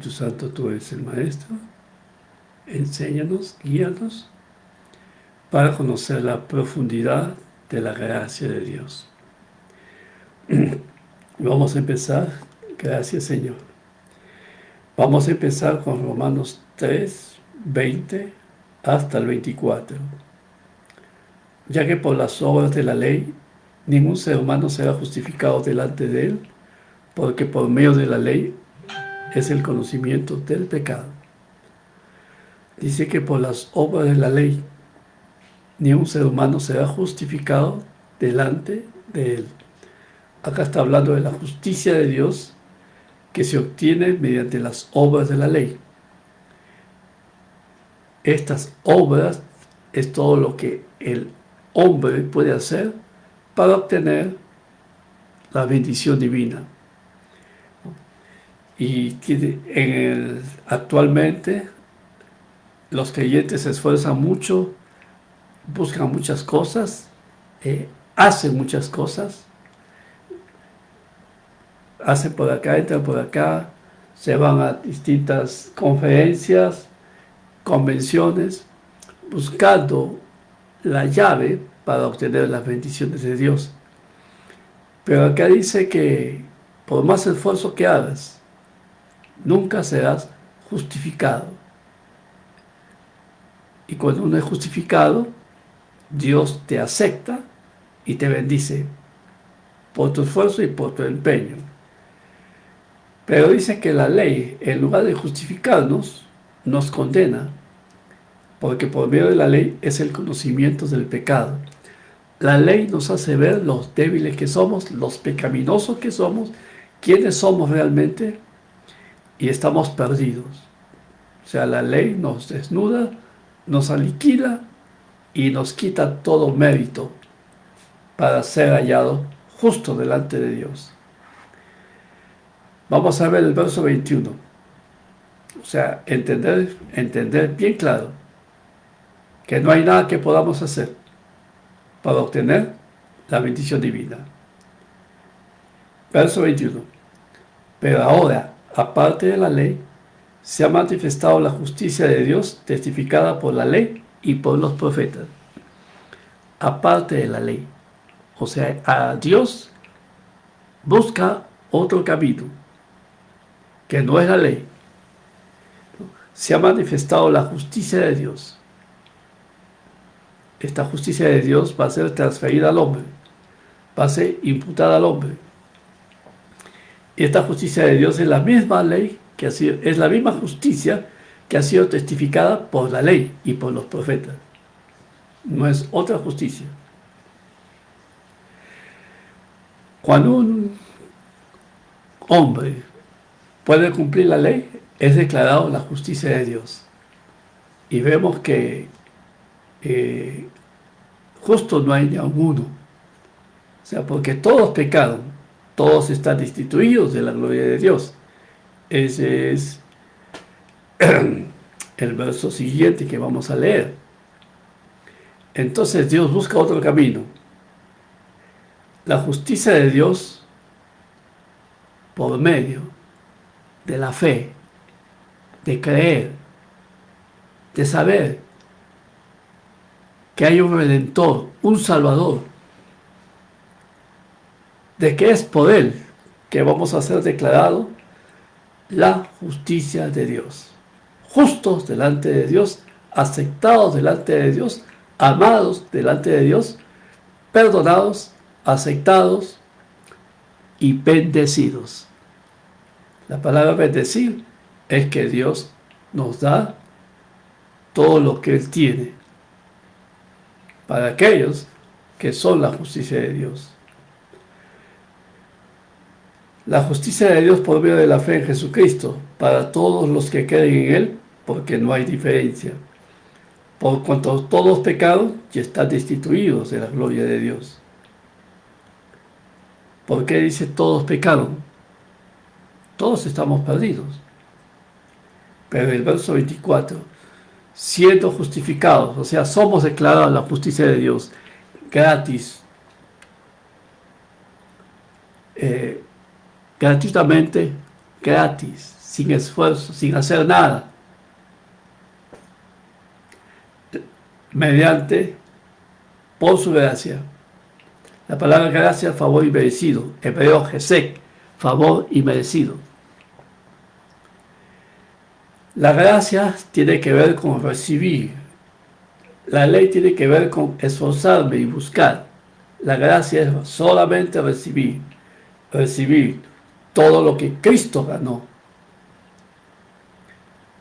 Tu Santo, tú eres el Maestro, enséñanos, guíanos para conocer la profundidad de la gracia de Dios. Vamos a empezar, gracias Señor. Vamos a empezar con Romanos 3, 20 hasta el 24. Ya que por las obras de la ley ningún ser humano será justificado delante de él, porque por medio de la ley es el conocimiento del pecado. Dice que por las obras de la ley ni un ser humano será justificado delante de él. Acá está hablando de la justicia de Dios que se obtiene mediante las obras de la ley. Estas obras es todo lo que el hombre puede hacer para obtener la bendición divina. Y actualmente los creyentes se esfuerzan mucho, buscan muchas cosas, hacen muchas cosas, hacen por acá, entran por acá, se van a distintas conferencias, convenciones, buscando la llave para obtener las bendiciones de Dios. Pero acá dice que por más esfuerzo que hagas, nunca serás justificado. Y cuando uno es justificado, Dios te acepta y te bendice por tu esfuerzo y por tu empeño. Pero dice que la ley, en lugar de justificarnos, nos condena, porque por medio de la ley es el conocimiento del pecado. La ley nos hace ver los débiles que somos, los pecaminosos que somos, quiénes somos realmente, y estamos perdidos. O sea, la ley nos desnuda, nos aniquila y nos quita todo mérito para ser hallado justo delante de Dios. Vamos a ver el verso 21. O sea, entender bien claro que no hay nada que podamos hacer para obtener la bendición divina. Verso 21. Pero ahora, aparte de la ley, se ha manifestado la justicia de Dios testificada por la ley y por los profetas. Aparte de la ley. O sea, a Dios busca otro camino, que no es la ley. Se ha manifestado la justicia de Dios. Esta justicia de Dios va a ser transferida al hombre, va a ser imputada al hombre. Y esta justicia de Dios es la misma ley, es la misma justicia que ha sido testificada por la ley y por los profetas. No es otra justicia. Cuando un hombre puede cumplir la ley, es declarado la justicia de Dios. Y vemos que justo no hay ni uno. O sea, porque todos pecaron, todos están destituidos de la gloria de Dios. Ese es el verso siguiente que vamos a leer. Entonces Dios busca otro camino. La justicia de Dios por medio de la fe, de creer, de saber que hay un Redentor, un Salvador, de que es por Él que vamos a ser declarados la justicia de Dios. Justos delante de Dios, aceptados delante de Dios, amados delante de Dios, perdonados, aceptados y bendecidos. La palabra bendecir es que Dios nos da todo lo que Él tiene para aquellos que son la justicia de Dios. La justicia de Dios por medio de la fe en Jesucristo, para todos los que creen en Él, porque no hay diferencia. Por cuanto todos pecaron y están destituidos de la gloria de Dios. ¿Por qué dice todos pecaron? Todos estamos perdidos. Pero el verso 24, siendo justificados, o sea, somos declarados la justicia de Dios gratis, gratuitamente, gratis, sin esfuerzo, sin hacer nada, mediante, por su gracia. La palabra gracia, favor y merecido. Hebreo, gesek, favor y merecido. La gracia tiene que ver con recibir. La ley tiene que ver con esforzarme y buscar. La gracia es solamente recibir. Recibir todo lo que Cristo ganó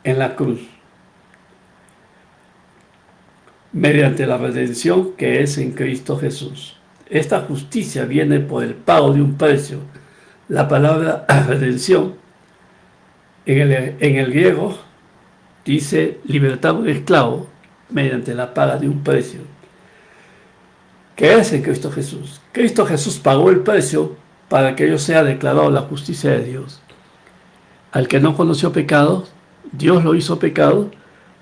en la cruz, mediante la redención que es en Cristo Jesús. Esta justicia viene por el pago de un precio. La palabra redención en el griego dice libertad de un esclavo mediante la paga de un precio, que es en Cristo Jesús. Cristo Jesús pagó el precio para que yo sea declarado la justicia de Dios. Al que no conoció pecado, Dios lo hizo pecado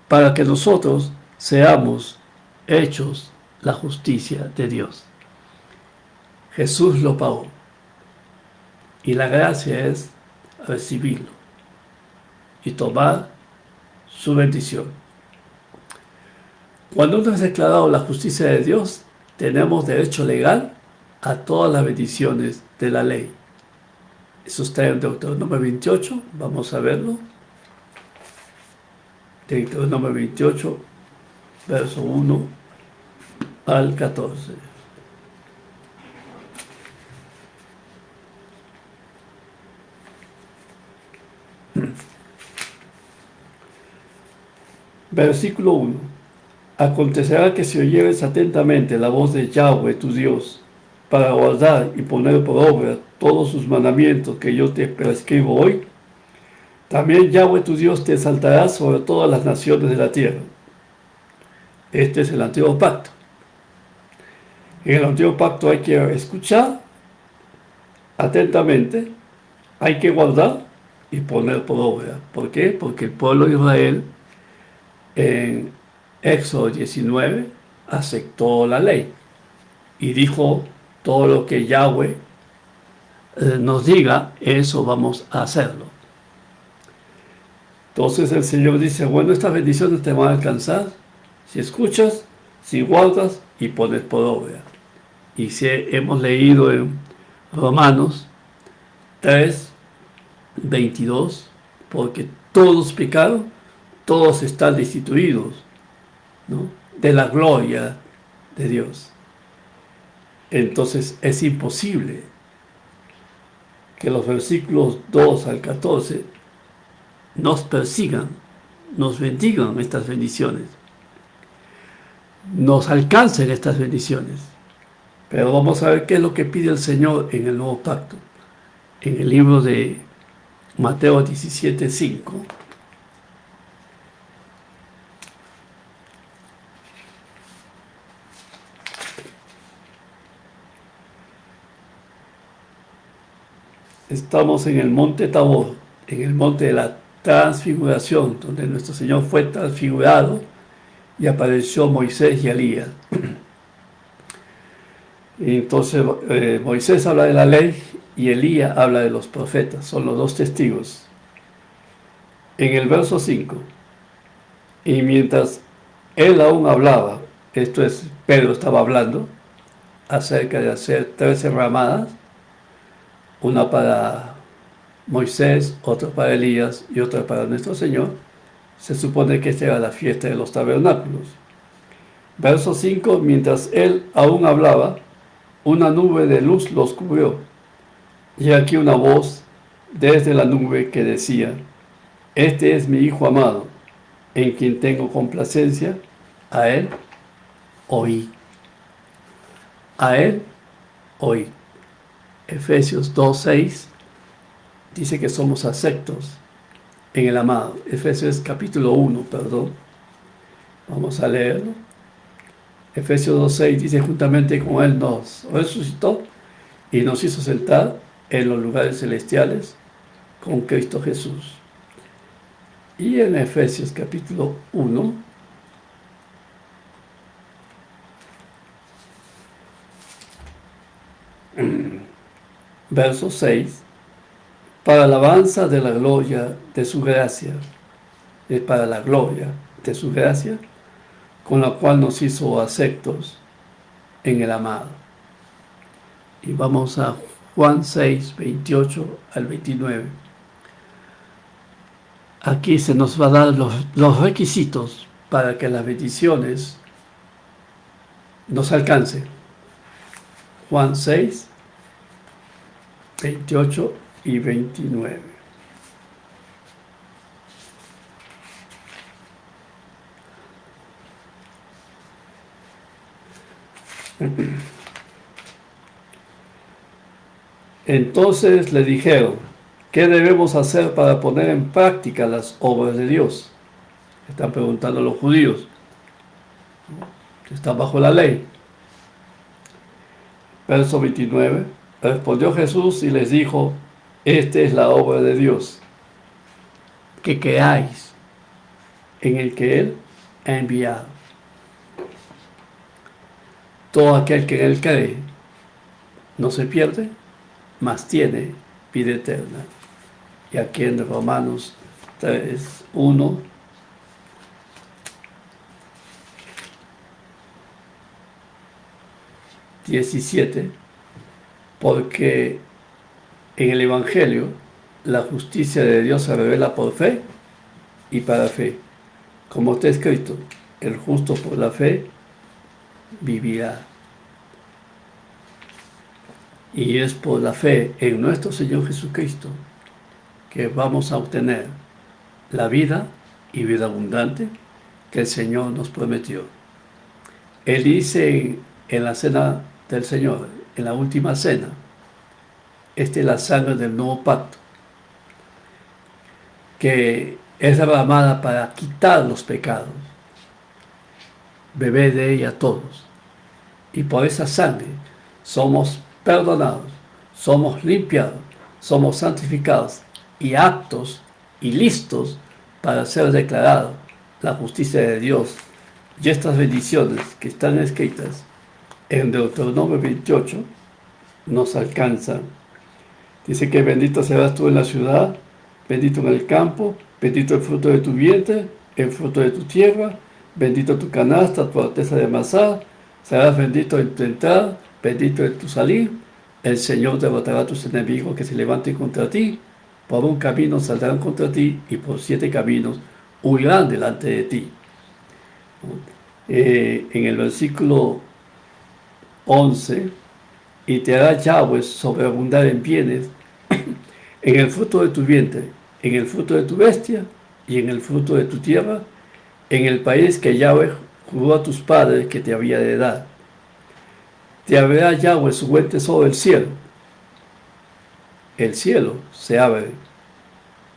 para que nosotros seamos hechos la justicia de Dios. Jesús lo pagó. Y la gracia es recibirlo y tomar su bendición. Cuando uno es declarado la justicia de Dios, tenemos derecho legal a todas las bendiciones de la ley. Eso está en Deuteronomio 28, vamos a verlo. Deuteronomio 28, verso 1 al 14. Versículo 1. Acontecerá que si oyeres atentamente la voz de Yahweh tu Dios, para guardar y poner por obra todos sus mandamientos que yo te prescribo hoy, también Yahweh tu Dios te exaltará sobre todas las naciones de la tierra. Este es el antiguo pacto. En el antiguo pacto hay que escuchar atentamente, hay que guardar y poner por obra. ¿Por qué? Porque el pueblo de Israel en Éxodo 19 aceptó la ley y dijo: todo lo que Yahweh nos diga, eso vamos a hacerlo. Entonces el Señor dice: bueno, estas bendiciones te van a alcanzar si escuchas, si guardas y pones por obra. Y si hemos leído en Romanos 3, 22, porque todos pecaron, todos están destituidos, ¿no?, de la gloria de Dios. Entonces es imposible que los versículos 2 al 14 nos persigan, nos bendigan estas bendiciones, nos alcancen estas bendiciones. Pero vamos a ver qué es lo que pide el Señor en el nuevo pacto. En el libro de Mateo 17, 5. Estamos en el monte Tabor, en el monte de la transfiguración, donde nuestro Señor fue transfigurado y apareció Moisés y Elías. Y entonces Moisés habla de la ley y Elías habla de los profetas, son los dos testigos. En el verso 5, y mientras él aún hablaba, esto es, Pedro estaba hablando acerca de hacer 13 ramadas, una para Moisés, otra para Elías y otra para nuestro Señor. Se supone que esta era la fiesta de los tabernáculos. Verso 5, mientras él aún hablaba, una nube de luz los cubrió, y aquí una voz desde la nube que decía: este es mi Hijo amado, en quien tengo complacencia, a él oí. A él oí. Efesios 2:6 dice que somos aceptos en el amado. Efesios capítulo 1, perdón. Vamos a leerlo. Efesios 2:6 dice: juntamente con él nos resucitó y nos hizo sentar en los lugares celestiales con Cristo Jesús. Y en Efesios capítulo 1, verso 6, para alabanza de la gloria de su gracia, para la gloria de su gracia, con la cual nos hizo aceptos en el amado. Y vamos a Juan 6, 28 al 29. Aquí se nos va a dar los requisitos para que las bendiciones nos alcancen. Juan 6, 28 y 29. Entonces le dijeron: ¿qué debemos hacer para poner en práctica las obras de Dios? Están preguntando los judíos. Están bajo la ley. Verso 29. Respondió Jesús y les dijo: esta es la obra de Dios, que creáis en el que Él ha enviado. Todo aquel que en Él cree no se pierde, mas tiene vida eterna. Y aquí en Romanos 3, 1, (17) porque en el Evangelio la justicia de Dios se revela por fe y para fe, como está escrito: el justo por la fe vivirá. Y es por la fe en nuestro Señor Jesucristo que vamos a obtener la vida y vida abundante que el Señor nos prometió. Él dice en la cena del Señor, en la última cena: esta es la sangre del nuevo pacto, que es derramada para quitar los pecados. Bebed de ella todos. Y por esa sangre somos perdonados, somos limpiados, somos santificados y aptos y listos para ser declarados la justicia de Dios. Y estas bendiciones que están escritas en Deuteronomio 28 nos alcanzan. Dice que bendito serás tú en la ciudad, bendito en el campo, bendito el fruto de tu vientre, el fruto de tu tierra, bendito tu canasta, tu arteza de amasar, serás bendito en tu entrada, bendito en tu salir. El Señor derrotará a tus enemigos que se levanten contra ti. Por un camino saldrán contra ti y por 7 caminos huirán delante de ti. En el versículo 11, y te hará Yahweh sobreabundar en bienes, en el fruto de tu vientre, en el fruto de tu bestia y en el fruto de tu tierra, en el país que Yahweh juró a tus padres que te había de dar. Te abrirá Yahweh su buen tesoro del cielo. El cielo se abre.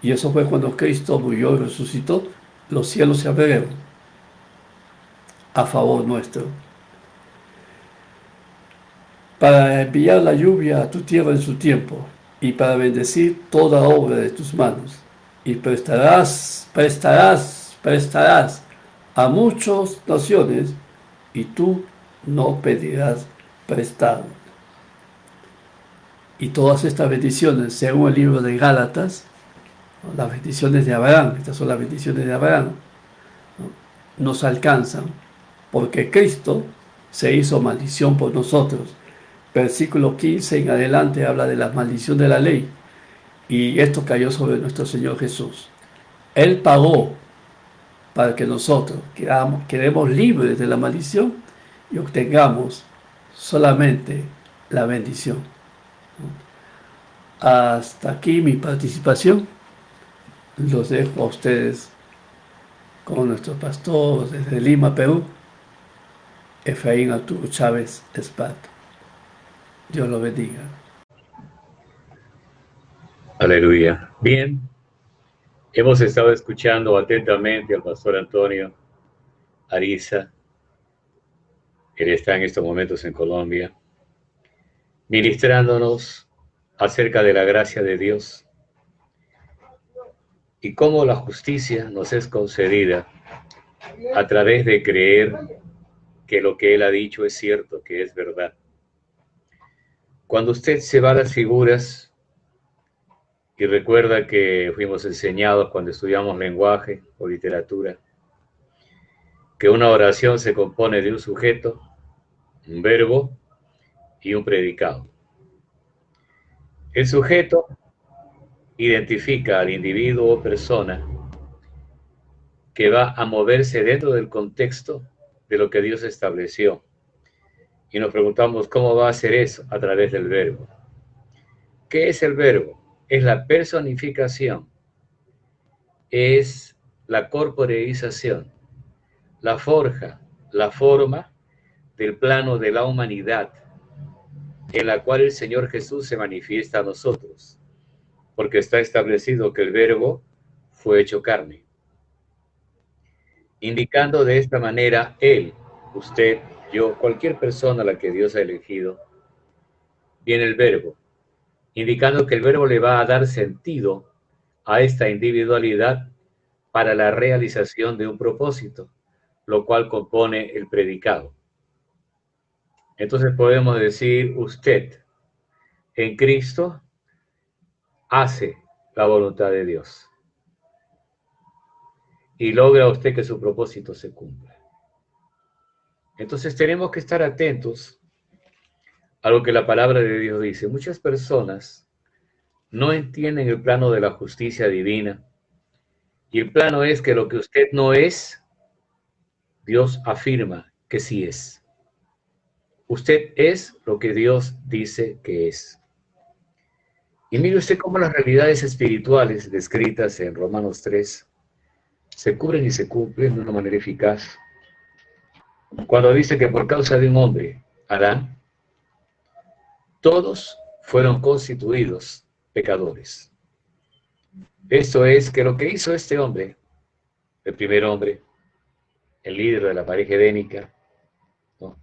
Y eso fue cuando Cristo murió y resucitó. Los cielos se abrieron a favor nuestro, para enviar la lluvia a tu tierra en su tiempo, y para bendecir toda obra de tus manos. Y prestarás a muchas naciones, y tú no pedirás prestado. Y todas estas bendiciones, según el libro de Gálatas, las bendiciones de Abraham, estas son las bendiciones de Abraham, nos alcanzan, porque Cristo se hizo maldición por nosotros. Versículo 15 en adelante habla de la maldición de la ley, y esto cayó sobre nuestro Señor Jesús. Él pagó para que nosotros quedemos libres de la maldición y obtengamos solamente la bendición. Hasta aquí mi participación. Los dejo a ustedes con nuestro pastor desde Lima, Perú, Efraín Arturo Chávez Esparto. Dios lo bendiga. Aleluya. Bien, hemos estado escuchando atentamente al pastor Antonio Ariza. Él está en estos momentos en Colombia, ministrándonos acerca de la gracia de Dios y cómo la justicia nos es concedida a través de creer que lo que Él ha dicho es cierto, que es verdad. Cuando usted se va a las figuras Y recuerda que fuimos enseñados cuando estudiamos lenguaje o literatura, que una oración se compone de un sujeto, un verbo y un predicado. El sujeto identifica al individuo o persona que va a moverse dentro del contexto de lo que Dios estableció. Y nos preguntamos cómo va a hacer eso a través del verbo. ¿Qué es el verbo? Es la personificación, es la corporalización, la forja, la forma del plano de la humanidad en la cual el Señor Jesús se manifiesta a nosotros, porque está establecido que el verbo fue hecho carne, indicando de esta manera él, usted, yo, cualquier persona a la que Dios ha elegido, viene el verbo, indicando que el verbo le va a dar sentido a esta individualidad para la realización de un propósito, lo cual compone el predicado. Entonces podemos decir, usted en Cristo hace la voluntad de Dios y logra usted que su propósito se cumpla. Entonces tenemos que estar atentos a lo que la palabra de Dios dice. Muchas personas no entienden el plano de la justicia divina, y el plano es que lo que usted no es, Dios afirma que sí es. Usted es lo que Dios dice que es. Y mire usted cómo las realidades espirituales descritas en Romanos 3 se cubren y se cumplen de una manera eficaz. Cuando dice que por causa de un hombre, Adán, todos fueron constituidos pecadores. Esto es que lo que hizo este hombre, el primer hombre, el líder de la pareja edénica, ¿no?,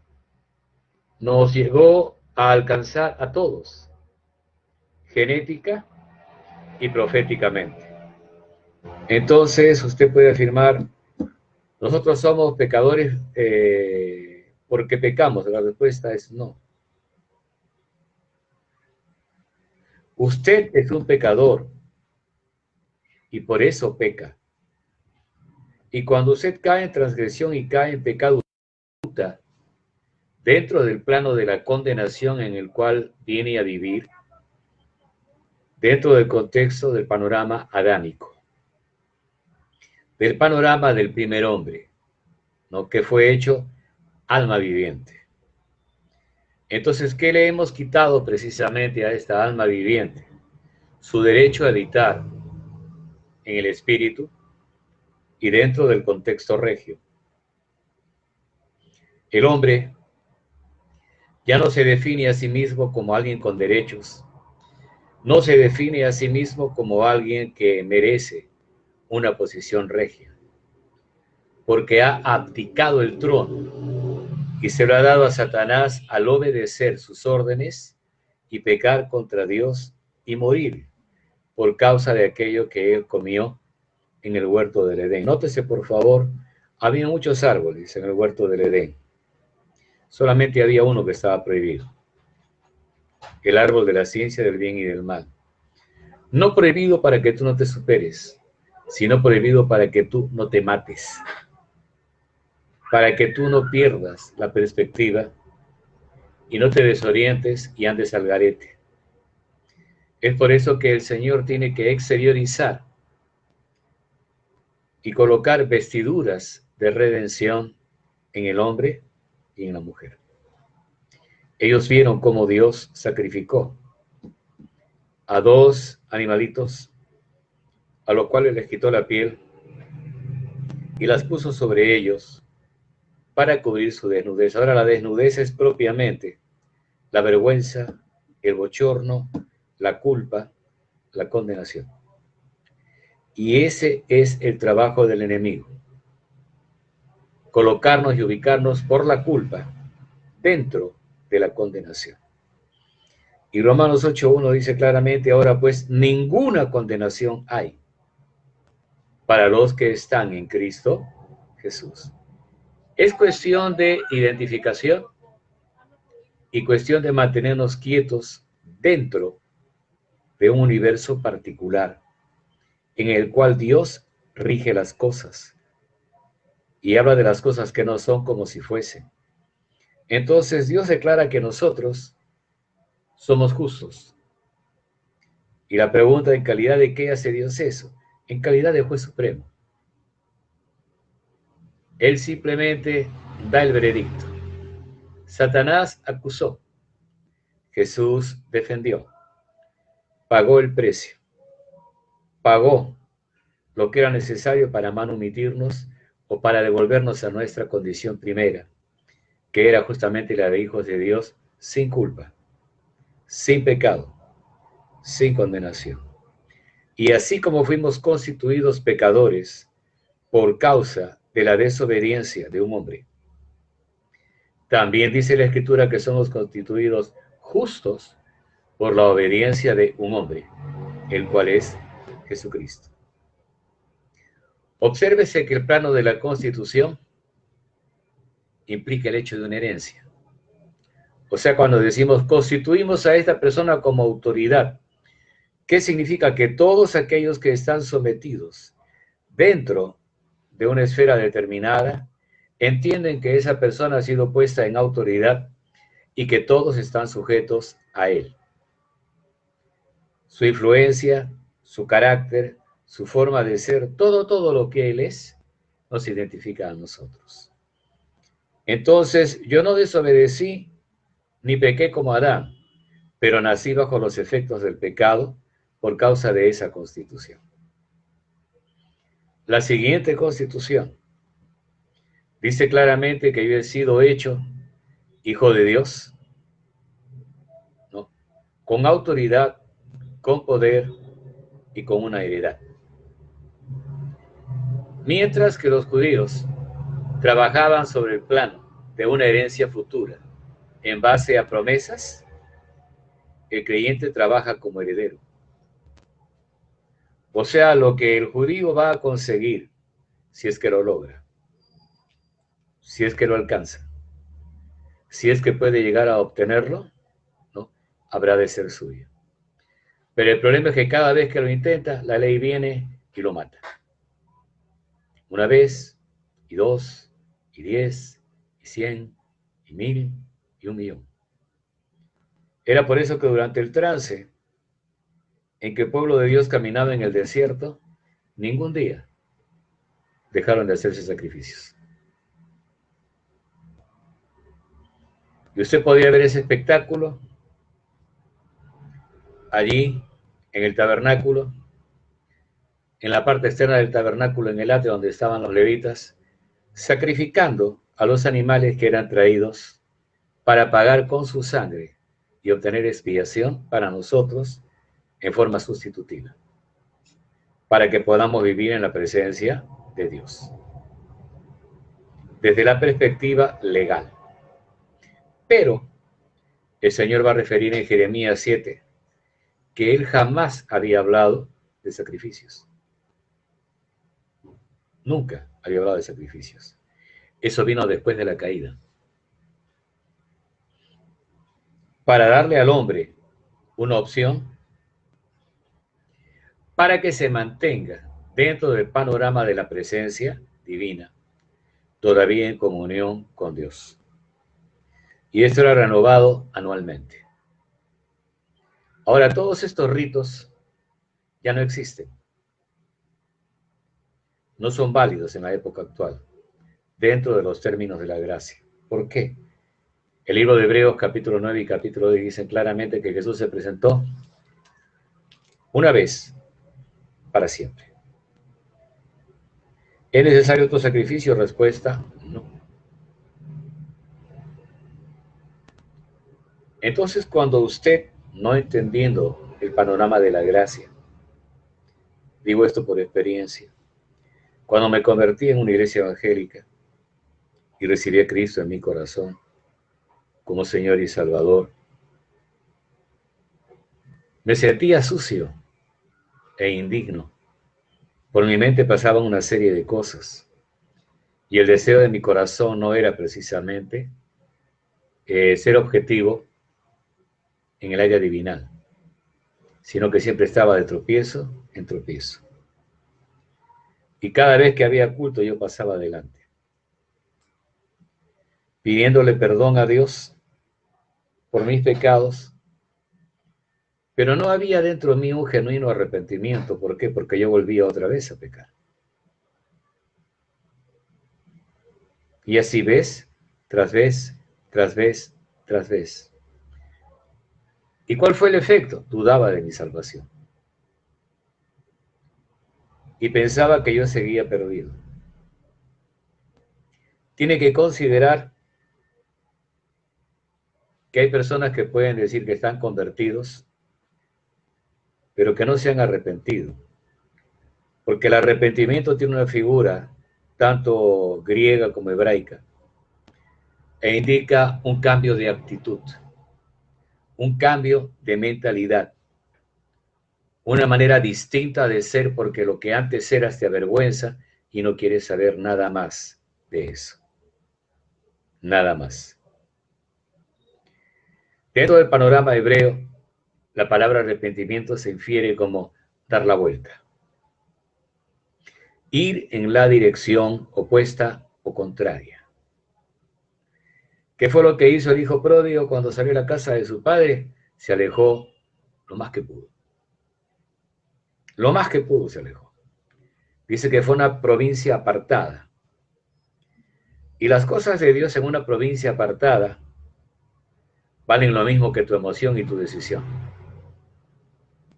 nos llegó a alcanzar a todos, genética y proféticamente. Entonces usted puede afirmar, nosotros somos pecadores porque pecamos. La respuesta es no. Usted es un pecador y por eso peca. Y cuando usted cae en transgresión y cae en pecado, dentro del plano de la condenación en el cual viene a vivir, dentro del contexto del panorama adámico, del panorama del primer hombre, ¿no?, que fue hecho alma viviente. Entonces, ¿qué le hemos quitado precisamente a esta alma viviente? Su derecho a habitar en el espíritu y dentro del contexto regio. El hombre ya no se define a sí mismo como alguien con derechos, no se define a sí mismo como alguien que merece una posición regia, porque ha abdicado el trono y se lo ha dado a Satanás al obedecer sus órdenes y pecar contra Dios y morir por causa de aquello que él comió en el huerto del Edén. Nótese, por favor, había muchos árboles en el huerto del Edén. Solamente había uno que estaba prohibido, el árbol de la ciencia del bien y del mal. No prohibido para que tú no te superes, sino prohibido para que tú no te mates, para que tú no pierdas la perspectiva y no te desorientes y andes al garete. Es por eso que el Señor tiene que exteriorizar y colocar vestiduras de redención en el hombre y en la mujer. Ellos vieron cómo Dios sacrificó a dos animalitos, a los cuales les quitó la piel y las puso sobre ellos para cubrir su desnudez. Ahora la desnudez es propiamente la vergüenza, el bochorno, la culpa, la condenación. Y ese es el trabajo del enemigo: colocarnos y ubicarnos por la culpa dentro de la condenación. Y Romanos 8:1 dice claramente: ahora pues ninguna condenación hay para los que están en Cristo Jesús. Es cuestión de identificación y cuestión de mantenernos quietos dentro de un universo particular en el cual Dios rige las cosas y habla de las cosas que no son como si fuesen. Entonces Dios declara que nosotros somos justos. Y la pregunta, ¿en calidad de qué hace Dios eso? En calidad de juez supremo. Él simplemente da el veredicto. Satanás acusó. Jesús defendió. Pagó el precio. Pagó lo que era necesario para manumitirnos o para devolvernos a nuestra condición primera, que era justamente la de hijos de Dios sin culpa, sin pecado, sin condenación. Y así como fuimos constituidos pecadores por causa de la desobediencia de un hombre, también dice la Escritura que somos constituidos justos por la obediencia de un hombre, el cual es Jesucristo. Obsérvese que el plano de la Constitución implica el hecho de una herencia. O sea, cuando decimos constituimos a esta persona como autoridad, ¿qué significa? Que todos aquellos que están sometidos dentro de una esfera determinada entienden que esa persona ha sido puesta en autoridad y que todos están sujetos a él. Su influencia, su carácter, su forma de ser, todo lo que él es, nos identifica a nosotros. Entonces, yo no desobedecí ni pequé como Adán, pero nací bajo los efectos del pecado por causa de esa constitución. La siguiente constitución dice claramente que yo he sido hecho hijo de Dios, ¿no? Con autoridad, con poder y con una heredad. Mientras que los judíos trabajaban sobre el plano de una herencia futura en base a promesas, el creyente trabaja como heredero. O sea, lo que el judío va a conseguir, si es que lo logra, si es que lo alcanza, si es que puede llegar a obtenerlo, ¿no? Habrá de ser suyo. Pero el problema es que cada vez que lo intenta, la ley viene y lo mata. Una vez, y dos, y 10, y 100, y 1000, y 1.000.000. Era por eso que durante el trance en que el pueblo de Dios caminaba en el desierto, ningún día dejaron de hacerse sacrificios. Y usted podía ver ese espectáculo allí en el tabernáculo, en la parte externa del tabernáculo, en el atrio donde estaban los levitas, sacrificando a los animales que eran traídos para pagar con su sangre y obtener expiación para nosotros en forma sustitutiva, para que podamos vivir en la presencia de Dios, desde la perspectiva legal. Pero el Señor va a referir en Jeremías 7 que Él jamás había hablado de sacrificios. Nunca había hablado de sacrificios. Eso vino después de la caída. Para darle al hombre una opción para que se mantenga dentro del panorama de la presencia divina, todavía en comunión con Dios. Y esto era renovado anualmente. Ahora, todos estos ritos ya no existen. No son válidos en la época actual, dentro de los términos de la gracia. ¿Por qué? El libro de Hebreos capítulo 9 y capítulo 10 dicen claramente que Jesús se presentó una vez para siempre. ¿Es necesario otro sacrificio? Respuesta, no. Entonces, cuando usted, no entendiendo el panorama de la gracia, digo esto por experiencia, cuando me convertí en una iglesia evangélica y recibí a Cristo en mi corazón como Señor y Salvador, me sentía sucio e indigno. Por mi mente pasaban una serie de cosas y el deseo de mi corazón no era precisamente ser objetivo en el área divinal, sino que siempre estaba de tropiezo en tropiezo. Y cada vez que había culto yo pasaba adelante, pidiéndole perdón a Dios por mis pecados, pero no había dentro de mí un genuino arrepentimiento. ¿Por qué? Porque yo volvía otra vez a pecar. Y así vez, tras vez, tras vez, tras vez. ¿Y cuál fue el efecto? Dudaba de mi salvación. Y pensaba que yo seguía perdido. Tiene que considerar que hay personas que pueden decir que están convertidos, pero que no se han arrepentido. Porque el arrepentimiento tiene una figura tanto griega como hebraica, e indica un cambio de actitud, un cambio de mentalidad, una manera distinta de ser, porque lo que antes eras te avergüenza y no quieres saber nada más de eso. Nada más. Dentro del panorama hebreo, la palabra arrepentimiento se infiere como dar la vuelta, ir en la dirección opuesta o contraria. ¿Qué fue lo que hizo el hijo pródigo cuando salió a la casa de su padre? Se alejó lo más que pudo. Lo más que pudo se alejó. Dice que fue una provincia apartada. Y las cosas de Dios en una provincia apartada valen lo mismo que tu emoción y tu decisión.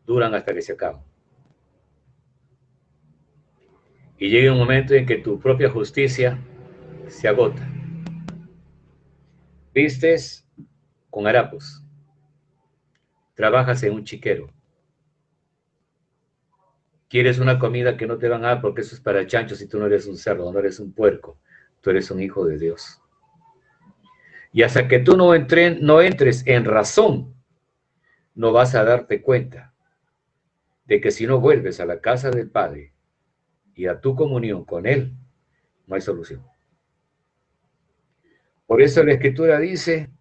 Duran hasta que se acaban. Y llega un momento en que tu propia justicia se agota. Vistes con harapos. Trabajas en un chiquero. Quieres una comida que no te van a dar porque eso es para chanchos y tú no eres un cerdo, no eres un puerco. Tú eres un hijo de Dios. Y hasta que tú no entres en razón, no vas a darte cuenta de que si no vuelves a la casa del Padre y a tu comunión con Él, no hay solución. Por eso la Escritura dice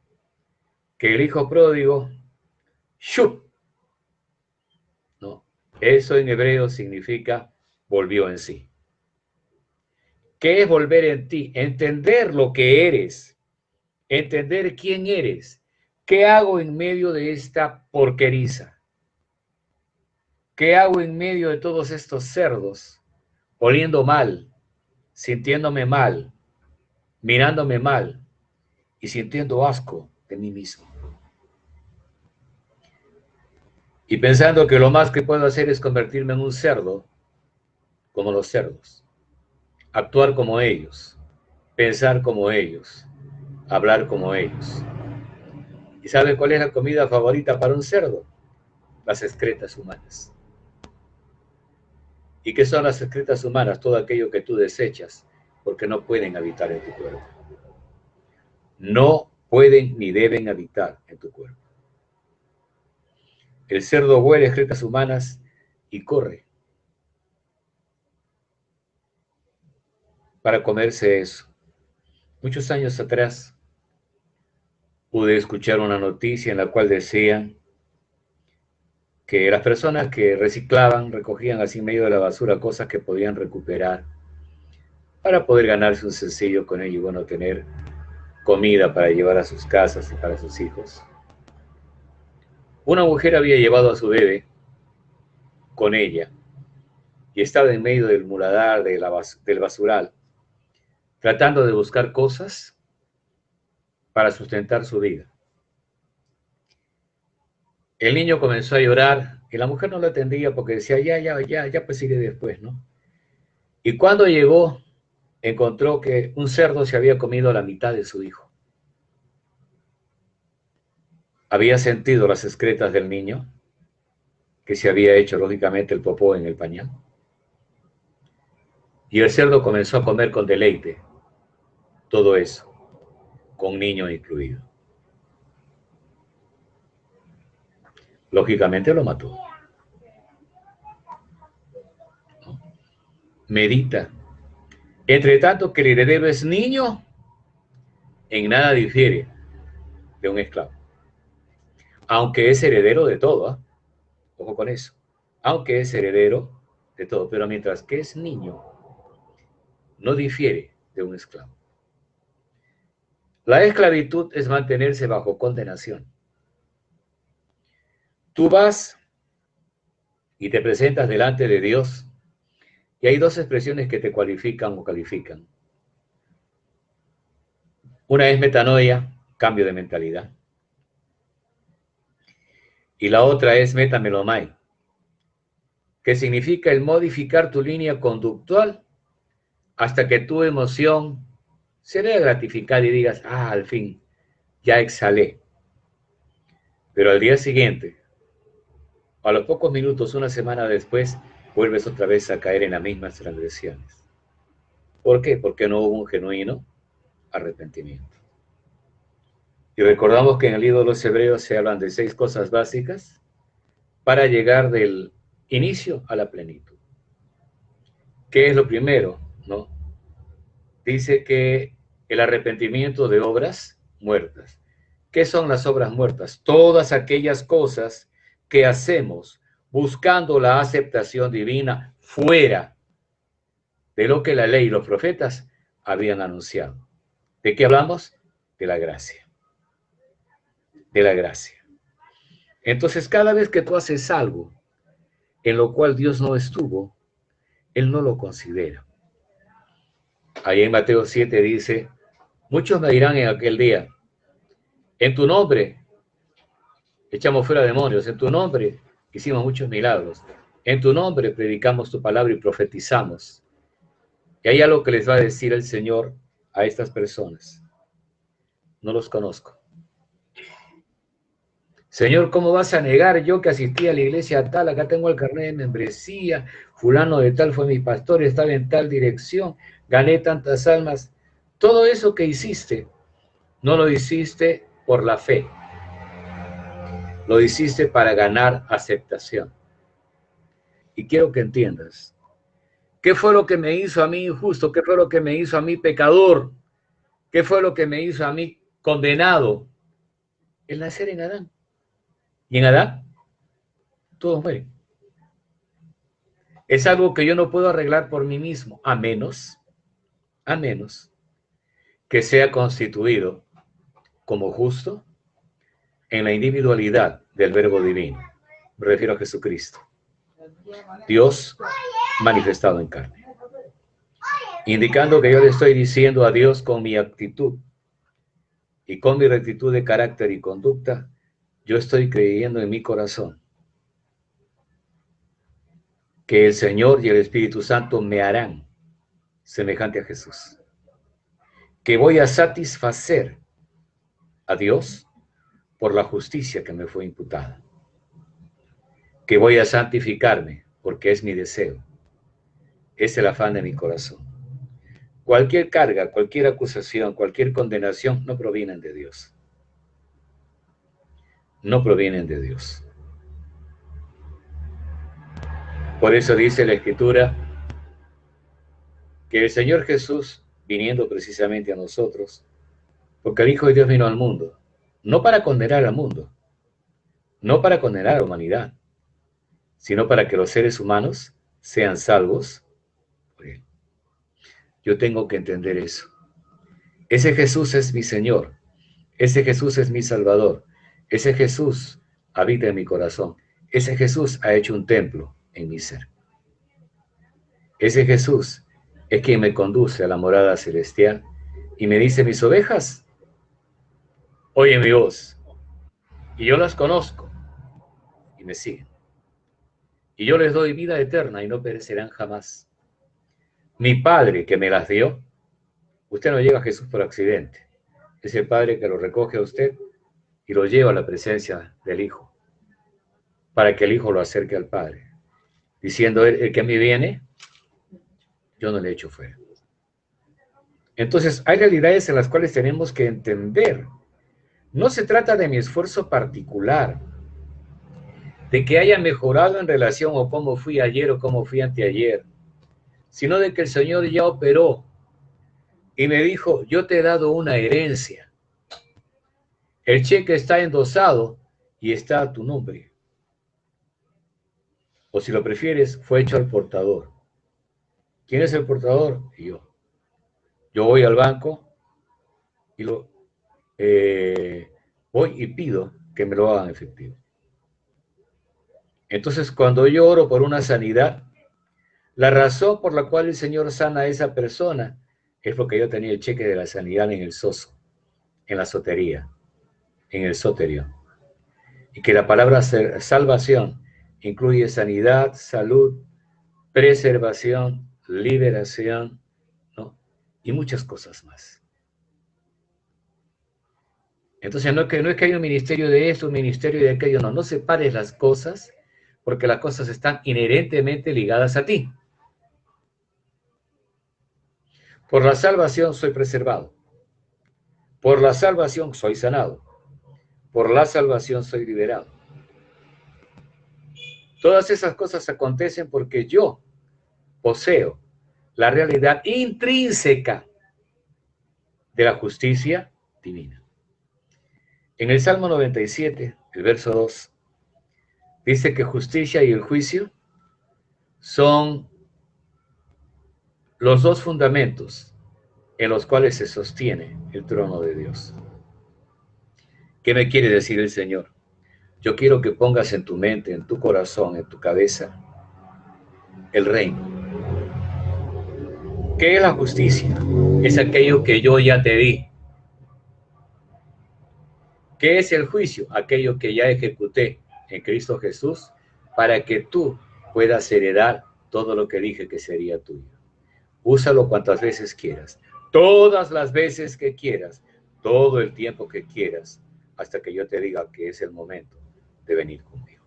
que el hijo pródigo, ¡shup! No, eso en hebreo significa volvió en sí. ¿Qué es volver en ti? Entender lo que eres, entender quién eres. ¿Qué hago en medio de esta porqueriza? ¿Qué hago en medio de todos estos cerdos, oliendo mal, sintiéndome mal, mirándome mal y sintiendo asco de mí mismo? Y pensando que lo más que puedo hacer es convertirme en un cerdo, como los cerdos, actuar como ellos, pensar como ellos, hablar como ellos. ¿Y saben cuál es la comida favorita para un cerdo? Las excretas humanas. ¿Y qué son las excretas humanas? Todo aquello que tú desechas porque no pueden habitar en tu cuerpo. No pueden ni deben habitar en tu cuerpo. El cerdo huele excretas humanas y corre para comerse eso. Muchos años atrás pude escuchar una noticia en la cual decían que las personas que reciclaban, recogían así en medio de la basura cosas que podían recuperar para poder ganarse un sencillo con ello y bueno, tener comida para llevar a sus casas y para sus hijos. Una mujer había llevado a su bebé con ella y estaba en medio del muladar, del basural, tratando de buscar cosas para sustentar su vida. El niño comenzó a llorar y la mujer no lo atendía porque decía, ya, pues iré después, ¿no? Y cuando llegó, encontró que un cerdo se había comido la mitad de su hijo. Había sentido las excretas del niño, que se había hecho lógicamente el popó en el pañal. Y el cerdo comenzó a comer con deleite todo eso, con niño incluido. Lógicamente lo mató. ¿No? Medita. Entre tanto que el heredero es niño, en nada difiere de un esclavo. Aunque es heredero de todo, ¿eh? Ojo con eso. Aunque es heredero de todo, pero mientras que es niño, no difiere de un esclavo. La esclavitud es mantenerse bajo condenación. Tú vas y te presentas delante de Dios y hay dos expresiones que te cualifican o califican. Una es metanoia, cambio de mentalidad. Y la otra es metamelomai, que significa el modificar tu línea conductual hasta que tu emoción se vea gratificada y digas, al fin, ya exhalé. Pero al día siguiente, a los pocos minutos, una semana después, vuelves otra vez a caer en las mismas transgresiones. ¿Por qué? Porque no hubo un genuino arrepentimiento. Y recordamos que en el libro de los Hebreos se hablan de 6 cosas básicas para llegar del inicio a la plenitud. ¿Qué es lo primero? ¿No? Dice que el arrepentimiento de obras muertas. ¿Qué son las obras muertas? Todas aquellas cosas que hacemos buscando la aceptación divina fuera de lo que la ley y los profetas habían anunciado. ¿De qué hablamos? De la gracia. De la gracia. Entonces, cada vez que tú haces algo en lo cual Dios no estuvo, Él no lo considera. Ahí en Mateo 7 dice, muchos me dirán en aquel día, en tu nombre echamos fuera demonios, en tu nombre hicimos muchos milagros, en tu nombre predicamos tu palabra y profetizamos. Y hay algo que les va a decir el Señor a estas personas. No los conozco. Señor, ¿cómo vas a negar yo que asistí a la iglesia tal? Acá tengo el carnet de membresía, fulano de tal fue mi pastor, estaba en tal dirección, gané tantas almas. Todo eso que hiciste, no lo hiciste por la fe. Lo hiciste para ganar aceptación. Y quiero que entiendas, ¿qué fue lo que me hizo a mí injusto? ¿Qué fue lo que me hizo a mí pecador? ¿Qué fue lo que me hizo a mí condenado? El nacer en Adán. Y en Adán, todos mueren. Es algo que yo no puedo arreglar por mí mismo, a menos que sea constituido como justo en la individualidad del Verbo divino. Me refiero a Jesucristo. Dios manifestado en carne. Indicando que yo le estoy diciendo a Dios con mi actitud y con mi rectitud de carácter y conducta, yo estoy creyendo en mi corazón que el Señor y el Espíritu Santo me harán semejante a Jesús. Que voy a satisfacer a Dios por la justicia que me fue imputada. Que voy a santificarme porque es mi deseo. Es el afán de mi corazón. Cualquier carga, cualquier acusación, cualquier condenación no provienen de Dios. No provienen de Dios. Por eso dice la Escritura que el Señor Jesús, viniendo precisamente a nosotros, porque el Hijo de Dios vino al mundo, no para condenar al mundo, no para condenar a la humanidad, sino para que los seres humanos sean salvos por Él. Yo tengo que entender eso. Ese Jesús es mi Señor, ese Jesús es mi Salvador, ese Jesús habita en mi corazón, ese Jesús ha hecho un templo en mi ser. Ese Jesús es quien me conduce a la morada celestial y me dice, mis ovejas oyen mi voz y yo las conozco y me siguen. Y yo les doy vida eterna y no perecerán jamás. Mi Padre que me las dio, usted no llega a Jesús por accidente. Es el Padre que lo recoge a usted y lo lleva a la presencia del Hijo, para que el Hijo lo acerque al Padre, diciendo, el que a mí viene, yo no le echo fuera. Entonces, hay realidades en las cuales tenemos que entender. No se trata de mi esfuerzo particular, de que haya mejorado en relación o cómo fui ayer o cómo fui anteayer, sino de que el Señor ya operó y me dijo, yo te he dado una herencia. El cheque está endosado y está a tu nombre. O si lo prefieres, fue hecho al portador. ¿Quién es el portador? Yo. Yo voy al banco y voy y pido que me lo hagan efectivo. Entonces, cuando yo oro por una sanidad, la razón por la cual el Señor sana a esa persona es porque yo tenía el cheque de la sanidad en el soso, en la sotería, en el soterio. Y que la palabra salvación incluye sanidad, salud, preservación, liberación, ¿no? Y muchas cosas más. Entonces no es que haya un ministerio de esto, un ministerio de aquello, no separes las cosas, porque las cosas están inherentemente ligadas a ti. Por la salvación soy preservado, por la salvación soy sanado, por la salvación soy liberado. Todas esas cosas acontecen porque yo poseo la realidad intrínseca de la justicia divina. En el Salmo 97, el verso 2, dice que justicia y el juicio son los dos fundamentos en los cuales se sostiene el trono de Dios. ¿Qué me quiere decir el Señor? Yo quiero que pongas en tu mente, en tu corazón, en tu cabeza, el reino. ¿Qué es la justicia? Es aquello que yo ya te di. ¿Qué es el juicio? Aquello que ya ejecuté en Cristo Jesús para que tú puedas heredar todo lo que dije que sería tuyo. Úsalo cuantas veces quieras, todas las veces que quieras, todo el tiempo que quieras, hasta que yo te diga que es el momento de venir conmigo.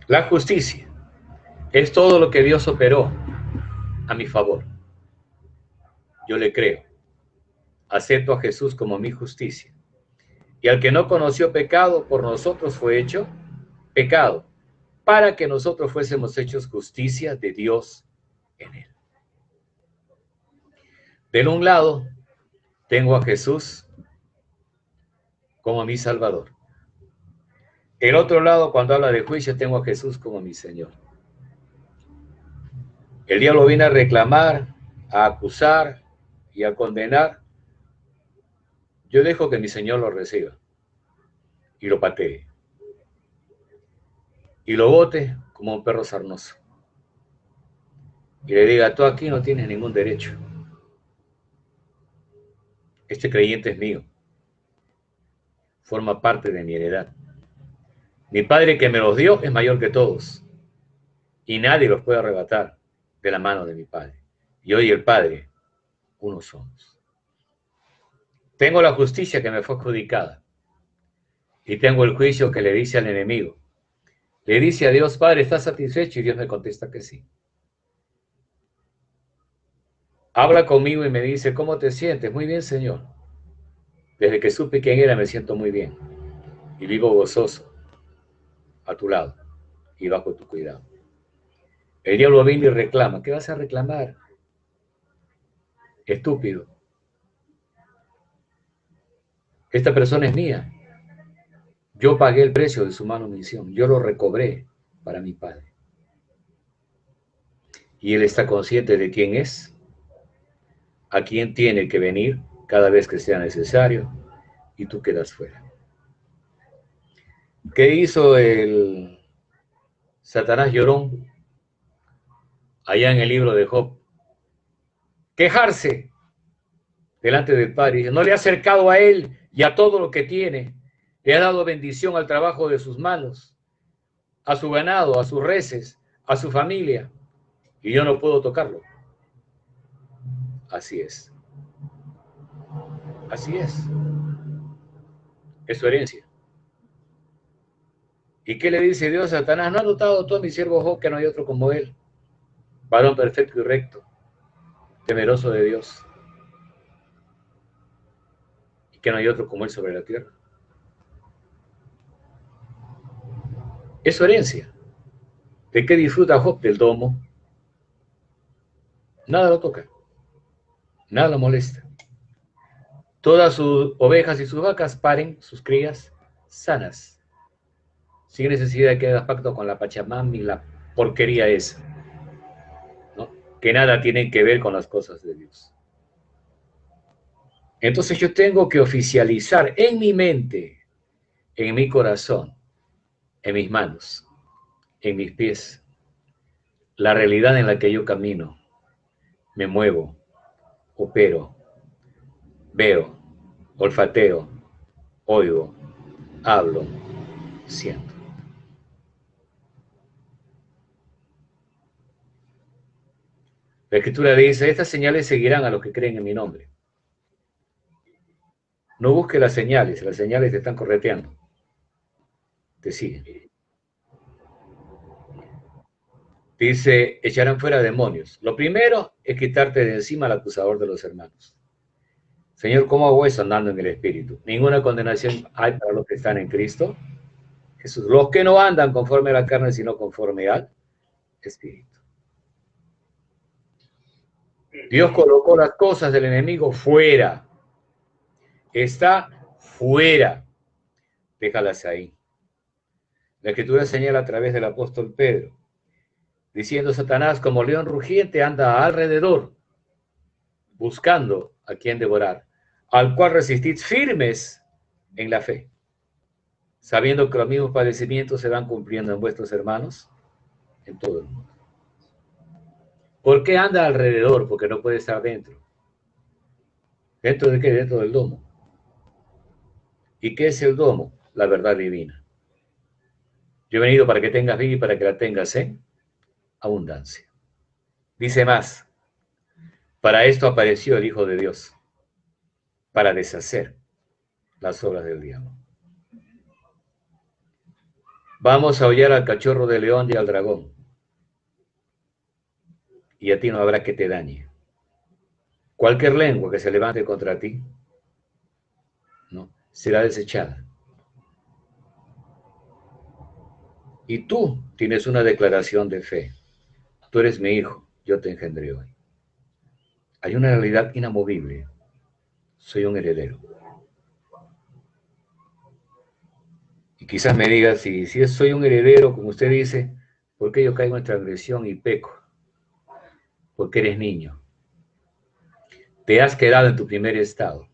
La justicia es todo lo que Dios operó a mi favor. Yo le creo. Acepto a Jesús como mi justicia. Y al que no conoció pecado, por nosotros fue hecho pecado, para que nosotros fuésemos hechos justicia de Dios en él. Del un lado, tengo a Jesús como mi Salvador. El otro lado, cuando habla de juicio, tengo a Jesús como mi Señor. El diablo viene a reclamar, a acusar y a condenar. Yo dejo que mi Señor lo reciba y lo patee y lo bote como un perro sarnoso y le diga: tú aquí no tienes ningún derecho. Este creyente es mío, forma parte de mi heredad. Mi Padre que me los dio es mayor que todos y nadie los puede arrebatar de la mano de mi Padre. Y hoy el Padre, uno somos. Tengo la justicia que me fue adjudicada y tengo el juicio que le dice al enemigo. Le dice a Dios: Padre, ¿estás satisfecho? Y Dios me contesta que sí. Habla conmigo y me dice: ¿cómo te sientes? Muy bien, Señor. Desde que supe quién era me siento muy bien y vivo gozoso a tu lado y bajo tu cuidado. El diablo viene y reclama. ¿Qué vas a reclamar? Estúpido. Esta persona es mía. Yo pagué el precio de su manutención. Yo lo recobré para mi Padre. Y Él está consciente de quién es, a quién tiene que venir cada vez que sea necesario, y tú quedas fuera. ¿Qué hizo el Satanás llorón allá en el libro de Job? Quejarse delante del Padre. Dice: no le ha acercado a Él y a todo lo que tiene. Le ha dado bendición al trabajo de sus manos, a su ganado, a sus reses, a su familia, y yo no puedo tocarlo. Así es. Así es. Es su herencia. ¿Y qué le dice Dios a Satanás? ¿No has notado tú a mi siervo Job que no hay otro como él? Varón perfecto y recto, temeroso de Dios, y que no hay otro como él sobre la tierra. Es su herencia. ¿De qué disfruta Job? Del domo. Nada lo toca. Nada lo molesta. Todas sus ovejas y sus vacas paren sus crías sanas. sin necesidad de que hagas pacto con la Pachamama y la porquería esa, ¿no? Que nada tienen que ver con las cosas de Dios. Entonces yo tengo que oficializar en mi mente, en mi corazón, en mis manos, en mis pies, la realidad en la que yo camino, me muevo, opero, veo, olfateo, oigo, hablo, siento. La Escritura dice, estas señales seguirán a los que creen en mi nombre. No busques las señales te están correteando, te siguen. Dice, echarán fuera demonios. Lo primero es quitarte de encima al acusador de los hermanos. Señor, ¿cómo hago eso andando en el Espíritu? Ninguna condenación hay para los que están en Cristo Jesús. Los que no andan conforme a la carne, sino conforme al Espíritu. Dios colocó las cosas del enemigo fuera. Está fuera. Déjalas ahí. La Escritura señala a través del apóstol Pedro, diciendo, Satanás como león rugiente anda alrededor, buscando a quien devorar, al cual resistid firmes en la fe, sabiendo que los mismos padecimientos se van cumpliendo en vuestros hermanos en todo el mundo. ¿Por qué anda alrededor? Porque no puede estar dentro. ¿Dentro de qué? Dentro del domo. ¿Y qué es el domo? La verdad divina. Yo he venido para que tengas vida y para que la tengas en abundancia. Dice más, para esto apareció el Hijo de Dios, para deshacer las obras del diablo. Vamos a hollar al cachorro de león y al dragón, y a ti no habrá que te dañe. Cualquier lengua que se levante contra ti, ¿no?, será desechada. Y tú tienes una declaración de fe. Tú eres mi hijo, yo te engendré hoy. Hay una realidad inamovible. Soy un heredero. Y quizás me digas, si soy un heredero, como usted dice, ¿por qué yo caigo en transgresión y peco? Porque eres niño. Te has quedado en tu primer estado.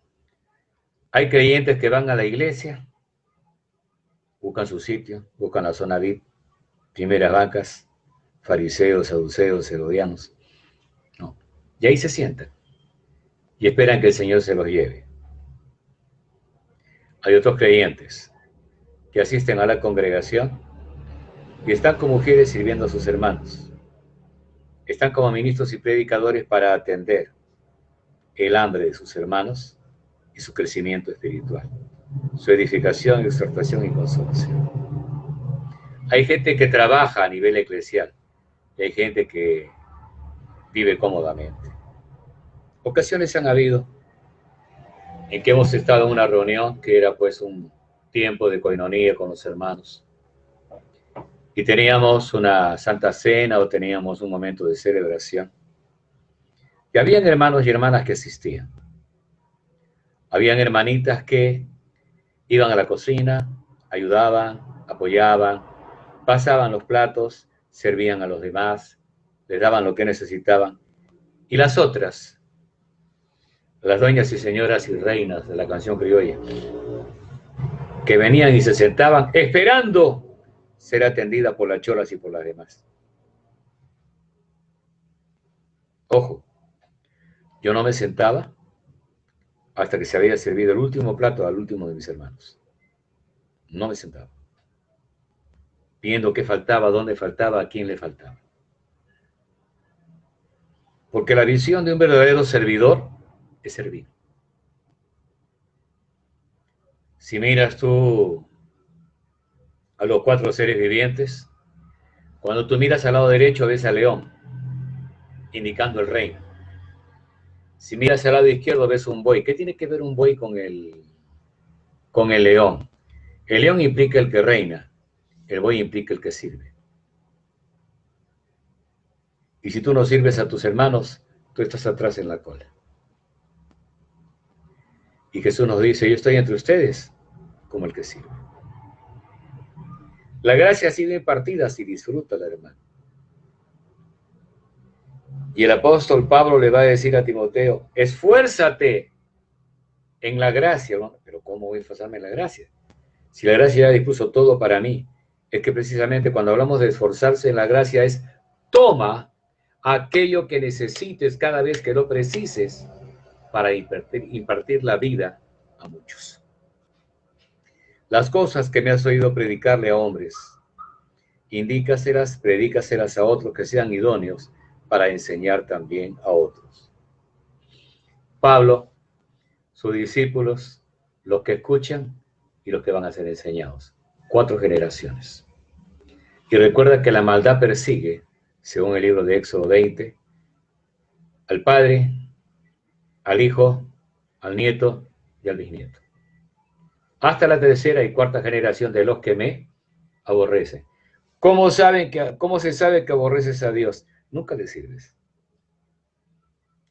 Hay creyentes que van a la iglesia, buscan su sitio, buscan la zona VIP, primeras bancas, fariseos, saduceos, herodianos. No. Y ahí se sientan y esperan que el Señor se los lleve. Hay otros creyentes que asisten a la congregación y están como mujeres sirviendo a sus hermanos. Están como ministros y predicadores para atender el hambre de sus hermanos y su crecimiento espiritual, su edificación, exhortación y consolación. Hay gente que trabaja a nivel eclesial y hay gente que vive cómodamente. Ocasiones han habido en que hemos estado en una reunión que era pues un tiempo de coinonía con los hermanos y teníamos una santa cena o teníamos un momento de celebración y habían hermanos y hermanas que asistían. Habían hermanitas que iban a la cocina, ayudaban, apoyaban, pasaban los platos, servían a los demás, les daban lo que necesitaban. Y las otras, las dueñas y señoras y reinas de la canción criolla, que venían y se sentaban esperando ser atendida por las cholas y por las demás. Ojo, yo no me sentaba hasta que se había servido el último plato al último de mis hermanos. No me sentaba. Viendo qué faltaba, dónde faltaba, a quién le faltaba. Porque la visión de un verdadero servidor es servir. Si miras tú a los 4 seres vivientes, cuando tú miras al lado derecho ves al león, indicando el reino. Si miras al lado izquierdo ves un buey. ¿Qué tiene que ver un buey con el león? El león implica el que reina, el buey implica el que sirve. Y si tú no sirves a tus hermanos, tú estás atrás en la cola. Y Jesús nos dice, yo estoy entre ustedes como el que sirve. La gracia ha sido impartida, si disfrútala, hermano. Y el apóstol Pablo le va a decir a Timoteo, esfuérzate en la gracia. ¿No? Pero ¿cómo voy a esforzarme en la gracia? Si la gracia ya dispuso todo para mí. Es que precisamente cuando hablamos de esforzarse en la gracia es toma aquello que necesites cada vez que lo precises para impartir la vida a muchos. Las cosas que me has oído predicarle a hombres, indícaselas, predícaselas a otros que sean idóneos para enseñar también a otros. Pablo, sus discípulos, los que escuchan y los que van a ser enseñados. 4 generaciones. Y recuerda que la maldad persigue, según el libro de Éxodo 20, al padre, al hijo, al nieto y al bisnieto. Hasta la 3ª y 4ª generación de los que me aborrecen. ¿Cómo se sabe que aborreces a Dios? Nunca le sirves.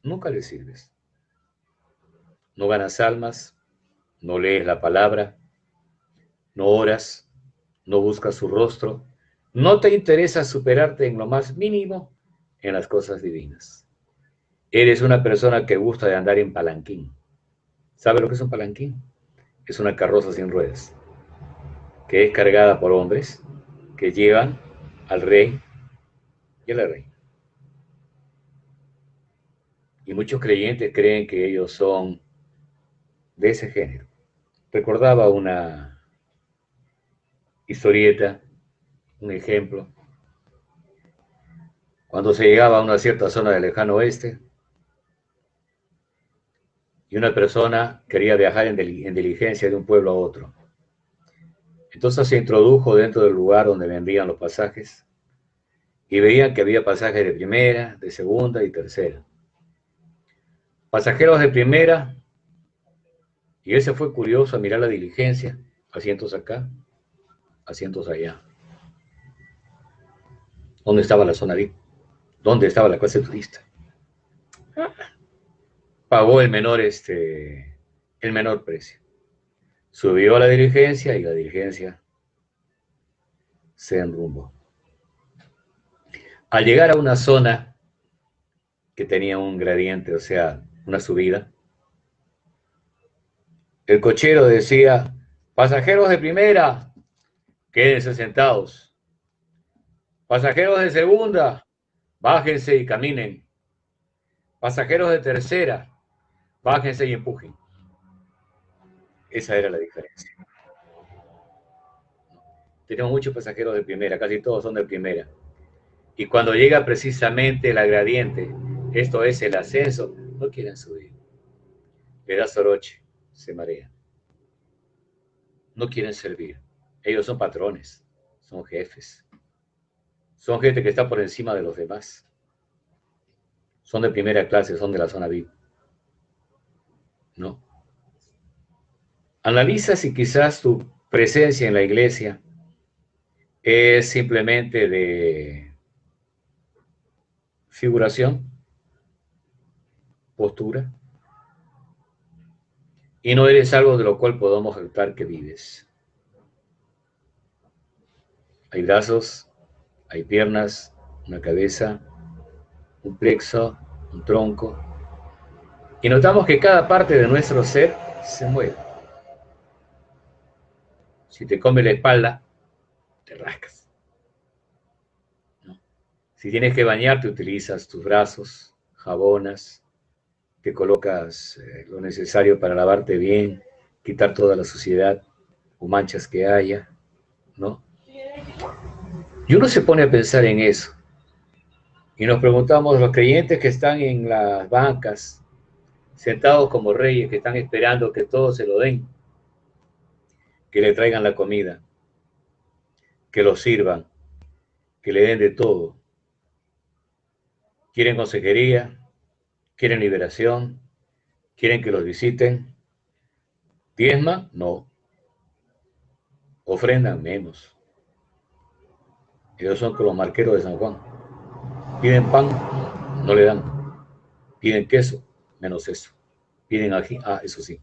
Nunca le sirves. No ganas almas, no lees la palabra, no oras, no buscas su rostro, no te interesa superarte en lo más mínimo en las cosas divinas. Eres una persona que gusta de andar en palanquín. ¿Sabe lo que es un palanquín? Es una carroza sin ruedas, que es cargada por hombres que llevan al rey y a la reina. Y muchos creyentes creen que ellos son de ese género. Recordaba una historieta, un ejemplo. Cuando se llegaba a una cierta zona del lejano oeste y una persona quería viajar en diligencia de un pueblo a otro. Entonces se introdujo dentro del lugar donde vendían los pasajes y veían que había pasajes de primera, de segunda y tercera. Pasajeros de primera, y él se fue curioso a mirar la diligencia, asientos acá, asientos allá. ¿Dónde estaba la zona VIP? ¿Dónde estaba la clase turista? Pagó el menor precio. Subió a la diligencia y la diligencia se enrumbó. Al llegar a una zona que tenía un gradiente, o sea, una subida, el cochero decía, pasajeros de primera, quédense sentados. Pasajeros de segunda, bájense y caminen. Pasajeros de tercera, bájense y empujen. Esa era la diferencia. Tenemos muchos pasajeros de primera, casi todos son de primera. Y cuando llega precisamente la gradiente, esto es el ascenso, no quieren subir. Le da soroche, se marean. No quieren servir. Ellos son patrones, son jefes. Son gente que está por encima de los demás. Son de primera clase, son de la zona VIP. ¿No? Analiza si quizás tu presencia en la iglesia es simplemente de figuración, postura, y no eres algo de lo cual podamos jactar que vives. Hay brazos, hay piernas, una cabeza, un plexo, un tronco, y notamos que cada parte de nuestro ser se mueve. Si te come la espalda, te rascas. ¿No? Si tienes que bañarte, utilizas tus brazos, jabonas, te colocas lo necesario para lavarte bien, quitar toda la suciedad o manchas que haya, ¿no? Y uno se pone a pensar en eso. Y nos preguntamos, los creyentes que están en las bancas, sentados como reyes, que están esperando que todos se lo den, que le traigan la comida, que lo sirvan, que le den de todo. Quieren consejería, quieren liberación, quieren que los visiten. ¿Diezma? No. Ofrendan menos. Ellos son como los marqueros de San Juan. Piden pan, no le dan. Piden queso, menos eso. Piden ají, eso sí.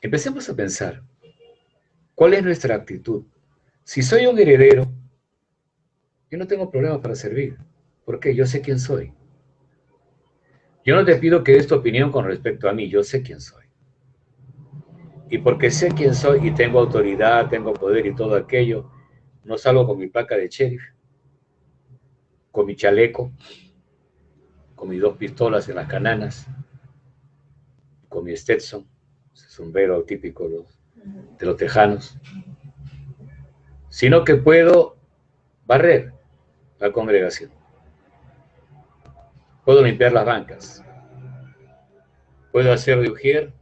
Empecemos a pensar, ¿Cuál es nuestra actitud? Si soy un heredero, yo no tengo problema para servir. ¿Por qué? Yo sé quién soy. Yo no te pido que des tu opinión con respecto a mí, yo sé quién soy. Y porque sé quién soy y tengo autoridad, tengo poder y todo aquello, no salgo con mi placa de sheriff, con mi chaleco, con mis 2 pistolas en las cananas, con mi Stetson, ese sombrero típico de los tejanos, sino que puedo barrer la congregación, puedo limpiar las bancas, puedo hacer de ujier,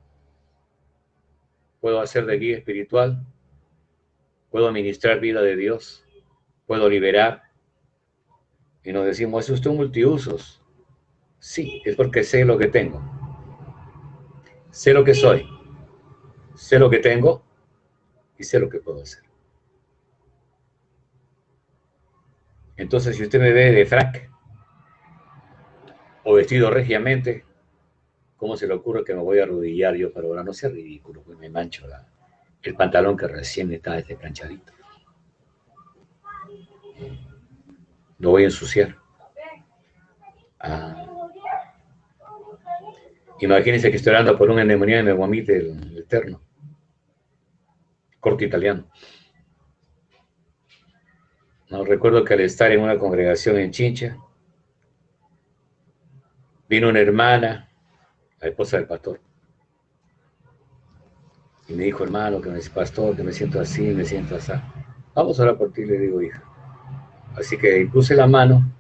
puedo hacer de guía espiritual, puedo ministrar vida de Dios, puedo liberar. Y nos decimos, ¿es usted un multiusos? Sí, es porque sé lo que tengo, sé lo que soy, sé lo que tengo y sé lo que puedo hacer. Entonces, si usted me ve de frac o vestido regiamente, ¿cómo se le ocurre que me voy a arrodillar yo para orar? No sea ridículo, pues me mancho el pantalón que recién está planchadito. Lo voy a ensuciar. Ah. Imagínense que estoy orando por una neumonía de me vomite el eterno. Corte italiano. No, recuerdo que al estar en una congregación en Chincha, vino una hermana, la esposa del pastor, y me dijo, hermano, que me dice, pastor, que me siento así, me siento así. Vamos a orar por ti, le digo, hija. Así que puse la mano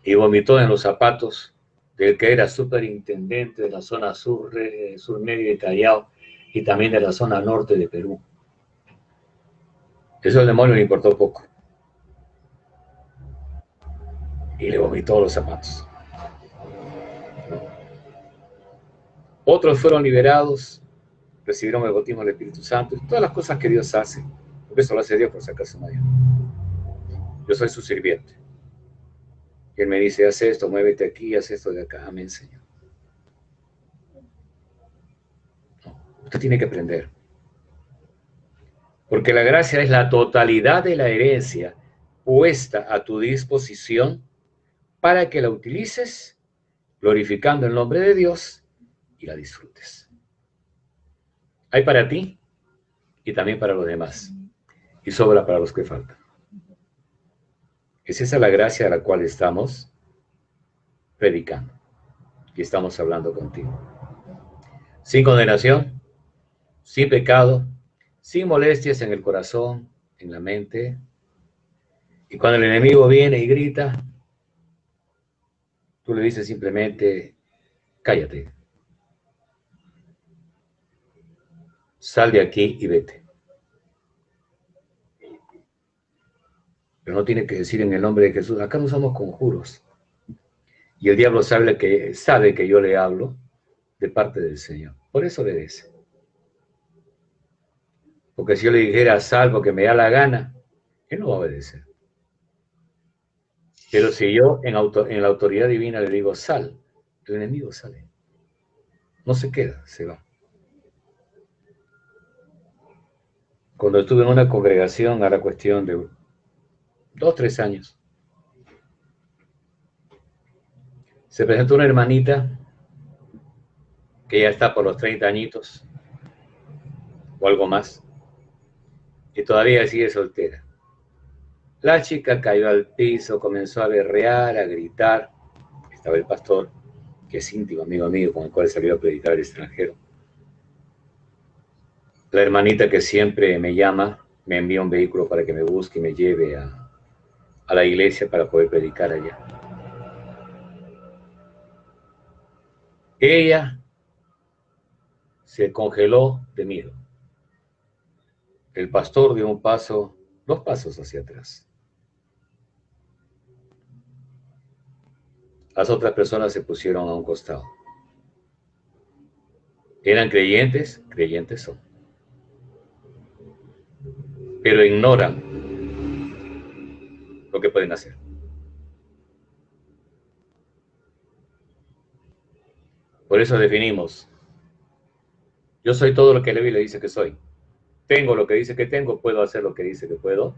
y vomitó en los zapatos del que era superintendente de la zona sur medio de Callao y también de la zona norte de Perú. Eso al demonio le importó poco. Y le vomitó los zapatos. Otros fueron liberados, recibieron el bautismo del Espíritu Santo y todas las cosas que Dios hace. Porque eso lo hace Dios por si acaso no hay. Yo soy su sirviente. Y Él me dice, haz esto, muévete aquí, haz esto de acá. Amén, Señor. No, usted tiene que aprender. Porque la gracia es la totalidad de la herencia puesta a tu disposición para que la utilices glorificando el nombre de Dios y la disfrutes. Hay para ti y también para los demás. Y sobra para los que faltan. Es esa la gracia a la cual estamos predicando y estamos hablando contigo. Sin condenación, sin pecado, sin molestias en el corazón, en la mente. Y cuando el enemigo viene y grita, tú le dices simplemente, cállate. Sal de aquí y vete. Pero no tiene que decir en el nombre de Jesús. Acá no usamos conjuros. Y el diablo sabe que yo le hablo de parte del Señor. Por eso obedece. Porque si yo le dijera salvo que me da la gana, él no va a obedecer. Pero si yo en la autoridad divina le digo sal, el enemigo sale. No se queda, se va. Cuando estuve en una congregación, a la cuestión de 2, 3 años, se presentó una hermanita que ya está por los 30 añitos o algo más y todavía sigue soltera. La chica cayó al piso, comenzó a berrear, a gritar. Estaba el pastor, que es íntimo amigo mío, con el cual salió a predicar al extranjero. La hermanita que siempre me llama, me envía un vehículo para que me busque y me lleve a la iglesia para poder predicar allá. Ella se congeló de miedo. El pastor dio 2 pasos hacia atrás. Las otras personas se pusieron a un costado. ¿Eran creyentes? Creyentes son. Pero ignoran lo que pueden hacer. Por eso definimos, Yo soy todo lo que la Biblia dice que soy. Tengo lo que dice que tengo, puedo hacer lo que dice que puedo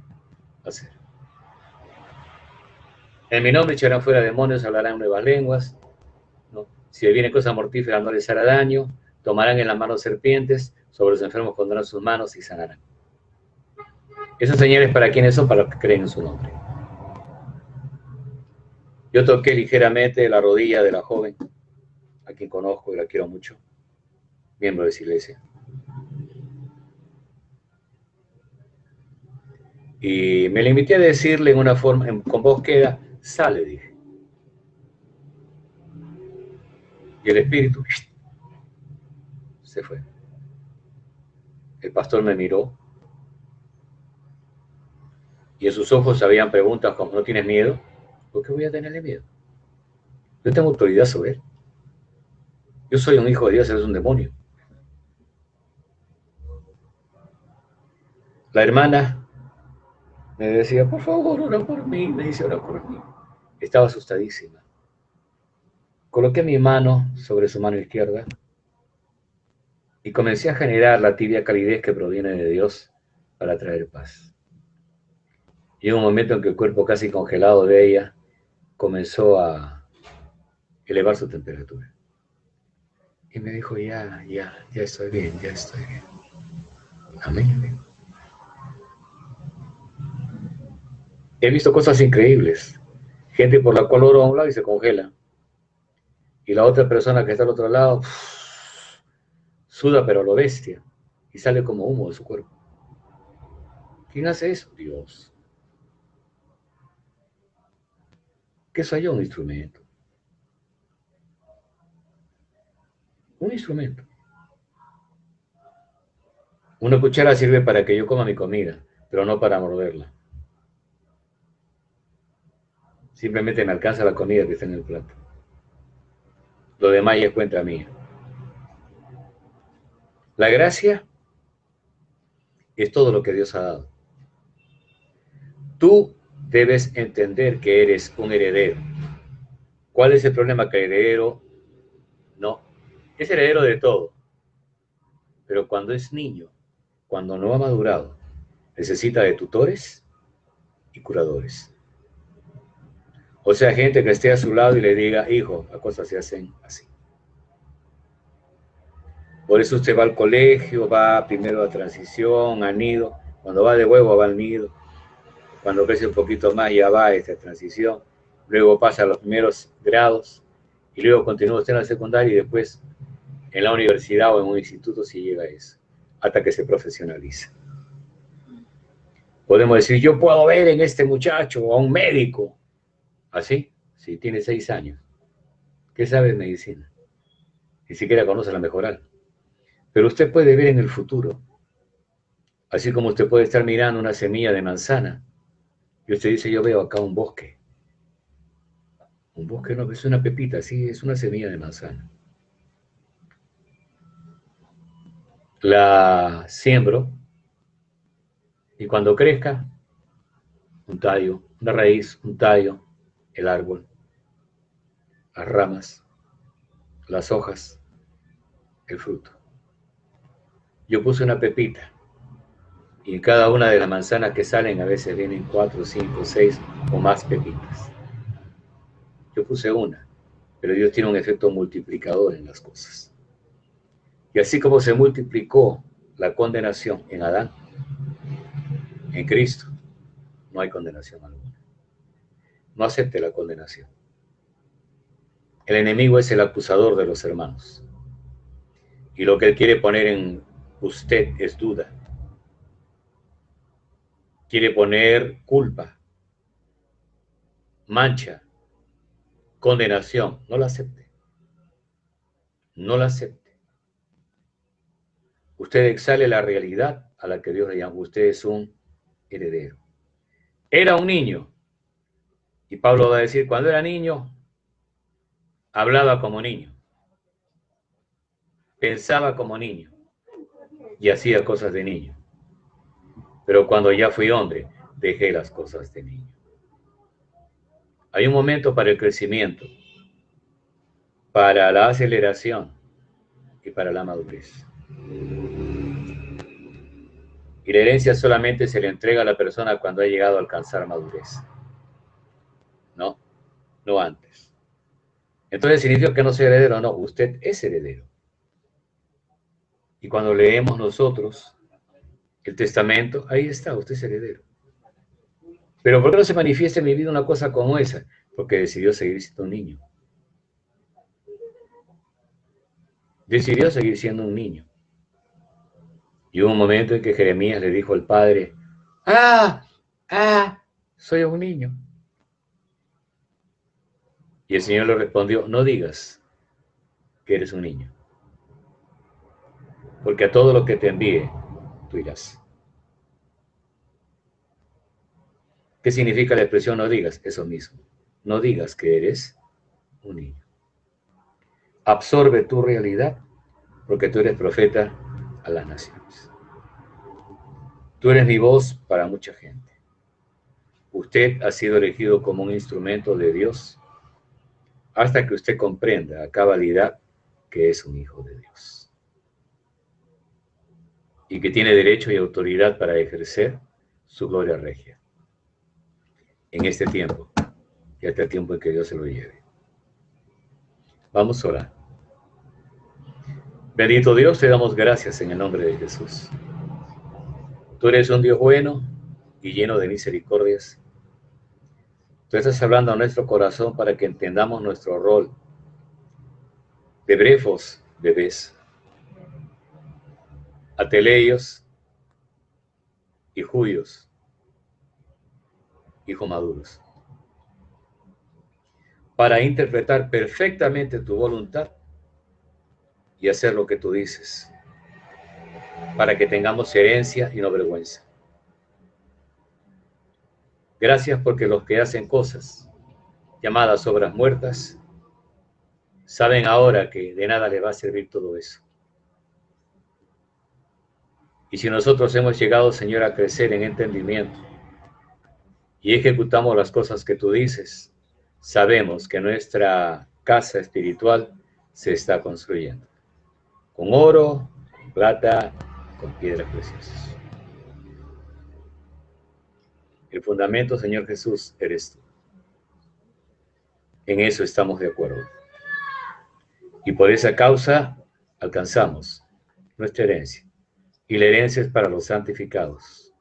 hacer. En mi nombre echarán fuera demonios, hablarán nuevas lenguas, ¿no? Si vienen cosas mortíferas no les hará daño, tomarán en las manos serpientes, sobre los enfermos pondrán sus manos y sanarán. Esas señales para quienes son, para los que creen en su nombre. Yo toqué ligeramente la rodilla de la joven, a quien conozco y la quiero mucho, miembro de esa iglesia. Y me limité a decirle en una forma, con voz queda, sale, dije. Y el espíritu se fue. El pastor me miró y en sus ojos habían preguntas como, ¿no tienes miedo? ¿Por qué voy a tenerle miedo? Yo tengo autoridad sobre él. Yo soy un hijo de Dios, él es un demonio. La hermana me decía, por favor, ora por mí. Me dice, ora por mí. Estaba asustadísima. Coloqué mi mano sobre su mano izquierda y comencé a generar la tibia calidez que proviene de Dios para traer paz. Y en un momento en que el cuerpo casi congelado de ella comenzó a elevar su temperatura. Y me dijo, ya estoy bien, ya estoy bien. Amén. He visto cosas increíbles. Gente por la cual oro a un lado y se congela. Y la otra persona que está al otro lado suda pero lo bestia y sale como humo de su cuerpo. ¿Quién hace eso? Dios. ¿Qué soy yo? Un instrumento. Un instrumento. Una cuchara sirve para que yo coma mi comida, pero no para morderla. Simplemente me alcanza la comida que está en el plato. Lo demás ya es cuenta mía. La gracia es todo lo que Dios ha dado. Tú debes entender que eres un heredero. ¿Cuál es el problema? Que el heredero no es heredero de todo. Pero cuando es niño, cuando no ha madurado, necesita de tutores y curadores. O sea, gente que esté a su lado y le diga, hijo, las cosas se hacen así. Por eso usted va al colegio, va primero a transición, a nido. Cuando va de huevo va al nido. Cuando crece un poquito más ya va a esta transición. Luego pasa a los primeros grados y luego continúa usted en la secundaria y después en la universidad o en un instituto si llega a eso, hasta que se profesionaliza. Podemos decir, yo puedo ver en este muchacho a un médico. ¿Así? Sí, tiene 6 años. ¿Qué sabe de medicina? Ni siquiera conoce la mejoral. Pero usted puede ver en el futuro. Así como usted puede estar mirando una semilla de manzana y usted dice, yo veo acá un bosque. Un bosque no, es una pepita, sí, es una semilla de manzana. La siembro y cuando crezca, un tallo, una raíz, un tallo, el árbol, las ramas, las hojas, el fruto. Yo puse una pepita y en cada una de las manzanas que salen a veces vienen 4, 5, 6 o más pepitas. Yo puse una, pero Dios tiene un efecto multiplicador en las cosas. Y así como se multiplicó la condenación en Adán, en Cristo, no hay condenación alguna. No acepte la condenación. El enemigo es el acusador de los hermanos. Y lo que él quiere poner en usted es duda. Quiere poner culpa, mancha, condenación. No la acepte. No la acepte. Usted exhale la realidad a la que Dios le llama. Usted es un heredero. Era un niño. Y Pablo va a decir, cuando era niño, hablaba como niño. Pensaba como niño. Y hacía cosas de niño. Pero cuando ya fui hombre, dejé las cosas de niño. Hay un momento para el crecimiento, para la aceleración y para la madurez. Y la herencia solamente se le entrega a la persona cuando ha llegado a alcanzar madurez. No, no antes. Entonces significa que no soy heredero. No, usted es heredero. Y cuando leemos nosotros el testamento, ahí está, usted es heredero. Pero ¿por qué no se manifiesta en mi vida una cosa como esa? Porque decidió seguir siendo un niño. Decidió seguir siendo un niño. Y hubo un momento en que Jeremías le dijo al padre, soy un niño. Y el Señor le respondió, no digas que eres un niño, porque a todo lo que te envíe, tú irás. ¿Qué significa la expresión no digas? Eso mismo. No digas que eres un niño. Absorbe tu realidad, porque tú eres profeta a las naciones. Tú eres mi voz para mucha gente. Usted ha sido elegido como un instrumento de Dios hasta que usted comprenda a cabalidad que es un hijo de Dios y que tiene derecho y autoridad para ejercer su gloria regia en este tiempo y hasta el tiempo en que Dios se lo lleve. Vamos a orar. Bendito Dios, te damos gracias en el nombre de Jesús. Tú eres un Dios bueno y lleno de misericordias. Tú estás hablando a nuestro corazón para que entendamos nuestro rol de brefos bebés, ateleios y judíos, hijos maduros, para interpretar perfectamente tu voluntad y hacer lo que tú dices, para que tengamos herencia y no vergüenza. Gracias porque los que hacen cosas llamadas obras muertas saben ahora que de nada les va a servir todo eso. Y si nosotros hemos llegado, Señor, a crecer en entendimiento y ejecutamos las cosas que tú dices, sabemos que nuestra casa espiritual se está construyendo con oro, con plata, con piedras preciosas. El fundamento, Señor Jesús, eres tú. En eso estamos de acuerdo. Y por esa causa alcanzamos nuestra herencia. Y la herencia es para los santificados,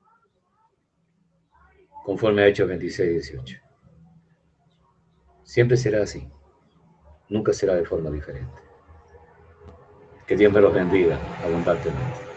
conforme a Hechos 26:18. Siempre será así. Nunca será de forma diferente. Que Dios me los bendiga abundantemente.